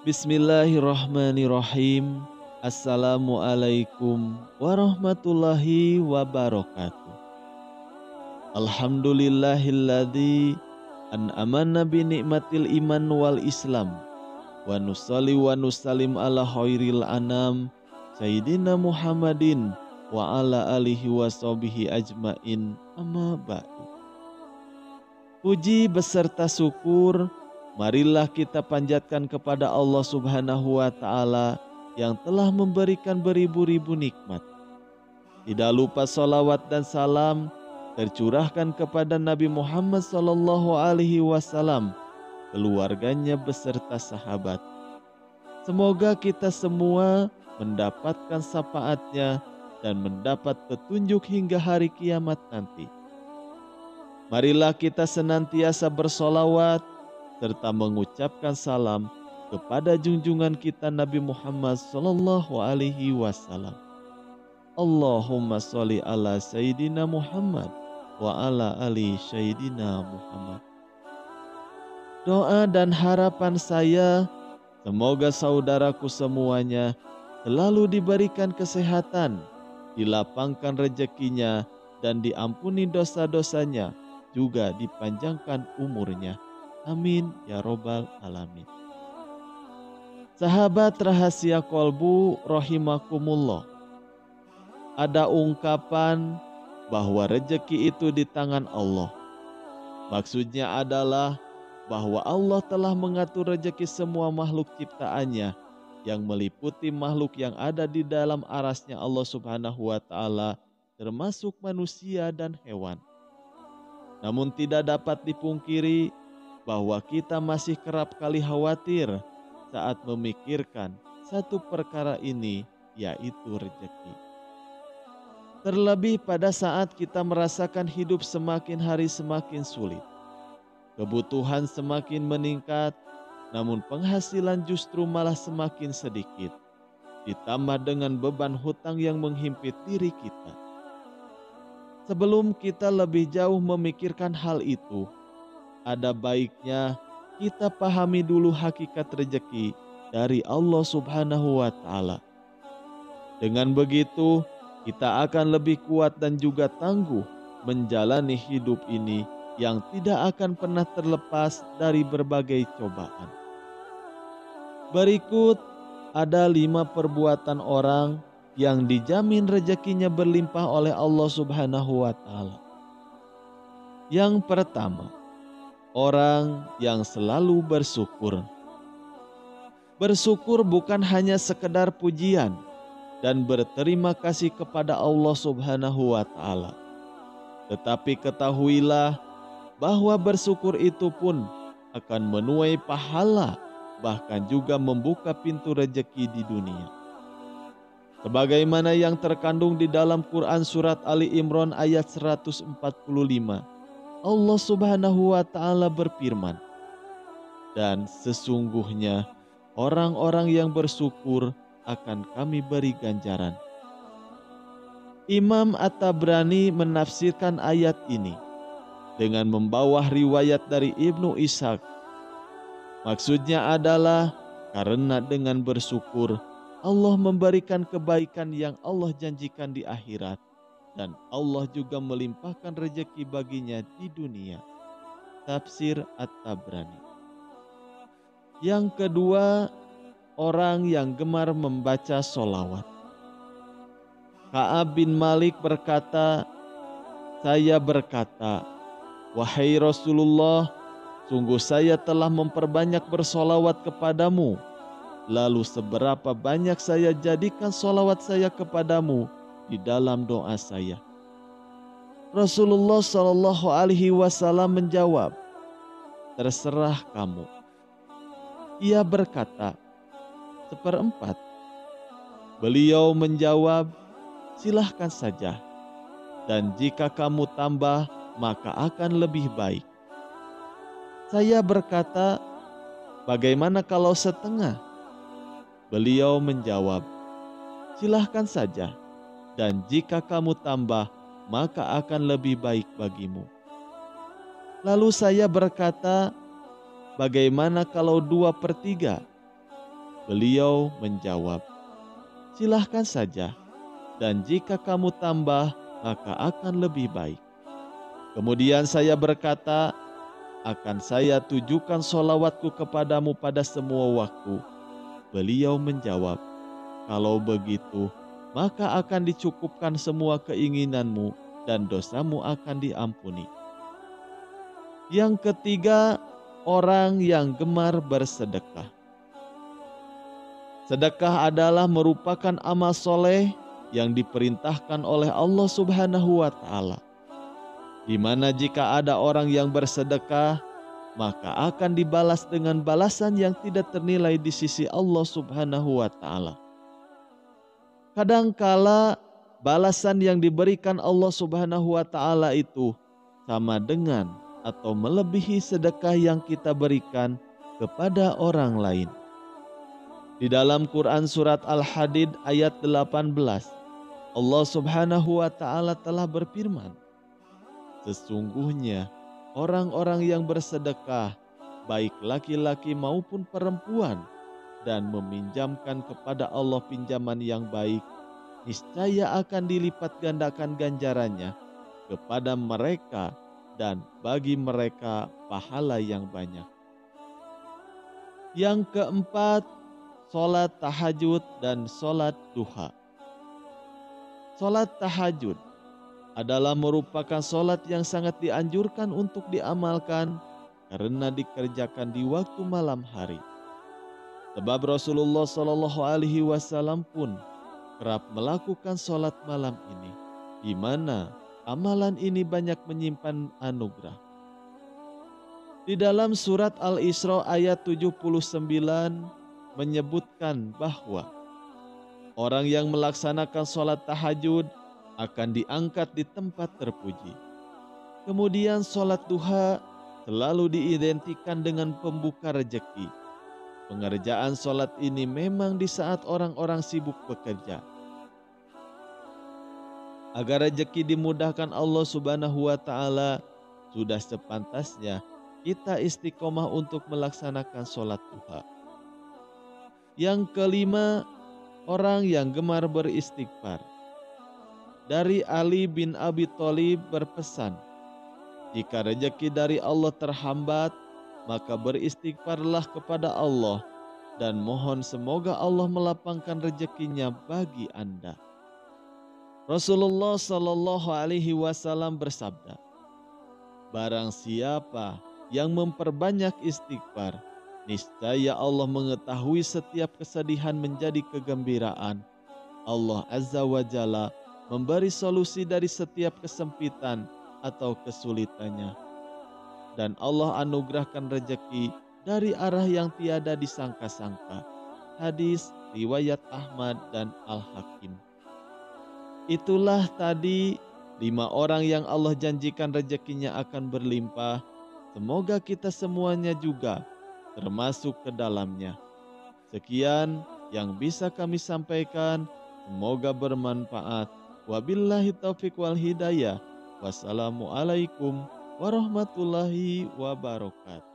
Bismillahirrahmanirrahim. Assalamualaikum warahmatullahi wabarakatuh. Alhamdulillahilladzi an'amana bi ni'matil iman wal islam. Wa nusalli wa nusallim ala khairil anam Sayyidina Muhammadin wa ala alihi wa sahbihi ajmain, amma ba'du. Puji beserta syukur marilah kita panjatkan kepada Allah Subhanahu wa Ta'ala yang telah memberikan beribu-ribu nikmat. Tidak lupa salawat dan salam tercurahkan kepada Nabi Muhammad sallallahu alaihi wasallam, keluarganya beserta sahabat. Semoga kita semua mendapatkan syafaatnya dan mendapat petunjuk hingga hari kiamat nanti. Marilah kita senantiasa bersolawat serta mengucapkan salam kepada junjungan kita Nabi Muhammad sallallahu alaihi wasallam. Allahumma sholli ala Sayyidina Muhammad wa ala ali Sayyidina Muhammad. Doa dan harapan saya, semoga saudaraku semuanya selalu diberikan kesehatan, dilapangkan rezekinya, dan diampuni dosa-dosanya, juga dipanjangkan umurnya. Amin ya robbal alamin. Sahabat rahasia kolbu rahimakumullah. Ada ungkapan bahwa rezeki itu di tangan Allah. Maksudnya adalah bahwa Allah telah mengatur rezeki semua makhluk ciptaannya, yang meliputi makhluk yang ada di dalam arasnya Allah Subhanahu wa Ta'ala, termasuk manusia dan hewan. Namun tidak dapat dipungkiri bahwa kita masih kerap kali khawatir saat memikirkan satu perkara ini, yaitu rezeki. Terlebih pada saat kita merasakan hidup semakin hari semakin sulit. Kebutuhan semakin meningkat, namun penghasilan justru malah semakin sedikit. Ditambah dengan beban hutang yang menghimpit diri kita. Sebelum kita lebih jauh memikirkan hal itu, ada baiknya kita pahami dulu hakikat rezeki dari Allah Subhanahu wa Ta'ala. Dengan begitu, kita akan lebih kuat dan juga tangguh menjalani hidup ini yang tidak akan pernah terlepas dari berbagai cobaan. Berikut ada 5 perbuatan orang yang dijamin rezekinya berlimpah oleh Allah Subhanahu wa Ta'ala. Yang pertama, orang yang selalu bersyukur. Bersyukur bukan hanya sekedar pujian dan berterima kasih kepada Allah Subhanahu wa Ta'ala. Tetapi ketahuilah bahwa bersyukur itu pun akan menuai pahala, bahkan juga membuka pintu rezeki di dunia. Sebagaimana yang terkandung di dalam Quran surat Ali Imran ayat 145, Allah Subhanahu wa Ta'ala berfirman, "Dan sesungguhnya orang-orang yang bersyukur akan kami beri ganjaran." Imam At-Tabrani menafsirkan ayat ini dengan membawa riwayat dari Ibnu Ishaq. Maksudnya adalah karena dengan bersyukur Allah memberikan kebaikan yang Allah janjikan di akhirat, dan Allah juga melimpahkan rezeki baginya di dunia. Tafsir At-Tabrani. Yang kedua, orang yang gemar membaca sholawat. Ka'ab bin Malik berkata, "Saya berkata, wahai Rasulullah, sungguh saya telah memperbanyak bersolawat kepadamu. Lalu seberapa banyak saya jadikan solawat saya kepadamu di dalam doa saya?" Rasulullah Shallallahu Alaihi Wasallam menjawab, "Terserah kamu." Ia berkata, "1/4." Beliau menjawab, "Silahkan saja. Dan jika kamu tambah, maka akan lebih baik." Saya berkata, "Bagaimana kalau setengah?" Beliau menjawab, "Silahkan saja, dan jika kamu tambah, maka akan lebih baik bagimu." Lalu saya berkata, "Bagaimana kalau 2/3?" Beliau menjawab, "Silahkan saja, dan jika kamu tambah, maka akan lebih baik." Kemudian saya berkata, "Akan saya tujukan solawatku kepadamu pada semua waktu." Beliau menjawab, "Kalau begitu, maka akan dicukupkan semua keinginanmu dan dosamu akan diampuni." Yang ketiga, orang yang gemar bersedekah. Sedekah adalah merupakan amal soleh yang diperintahkan oleh Allah Subhanahu wa Ta'ala, di mana jika ada orang yang bersedekah, maka akan dibalas dengan balasan yang tidak ternilai di sisi Allah Subhanahu wa Ta'ala. Kadangkala balasan yang diberikan Allah Subhanahu wa Ta'ala itu sama dengan atau melebihi sedekah yang kita berikan kepada orang lain. Di dalam Quran surat Al-Hadid ayat 18, Allah Subhanahu wa Ta'ala telah berfirman, "Sesungguhnya orang-orang yang bersedekah, baik laki-laki maupun perempuan, dan meminjamkan kepada Allah pinjaman yang baik, niscaya akan dilipat gandakan ganjarannya kepada mereka dan bagi mereka pahala yang banyak." Yang keempat, sholat tahajud dan sholat duha. Sholat tahajud adalah merupakan sholat yang sangat dianjurkan untuk diamalkan karena dikerjakan di waktu malam hari. Sebab Rasulullah Shallallahu Alaihi Wasallam pun kerap melakukan sholat malam ini, di mana amalan ini banyak menyimpan anugerah. Di dalam surat Al-Isra ayat 79 menyebutkan bahwa orang yang melaksanakan sholat tahajud akan diangkat di tempat terpuji. Kemudian sholat duha selalu diidentikan dengan pembuka rejeki. Pengerjaan sholat ini memang di saat orang-orang sibuk bekerja. Agar rejeki dimudahkan Allah Subhanahu wa Ta'ala, sudah sepantasnya kita istiqomah untuk melaksanakan sholat duha. Yang kelima, orang yang gemar beristighfar. Dari Ali bin Abi Thalib berpesan, "Jika rejeki dari Allah terhambat, maka beristighfarlah kepada Allah dan mohon semoga Allah melapangkan rejekinya bagi Anda." Rasulullah Shallallahu Alaihi Wasallam bersabda, "Barang siapa yang memperbanyak istighfar, niscaya Allah mengetahui setiap kesedihan menjadi kegembiraan. Allah Azza wa Jalla memberi solusi dari setiap kesempitan atau kesulitannya. Dan Allah anugerahkan rejeki dari arah yang tiada disangka-sangka." Hadis riwayat Ahmad dan Al-Hakim. Itulah tadi 5 orang yang Allah janjikan rezekinya akan berlimpah. Semoga kita semuanya juga termasuk ke dalamnya. Sekian yang bisa kami sampaikan, semoga bermanfaat. Wabillahi taufiq wal hidayah. Wassalamualaikum warahmatullahi wabarakatuh.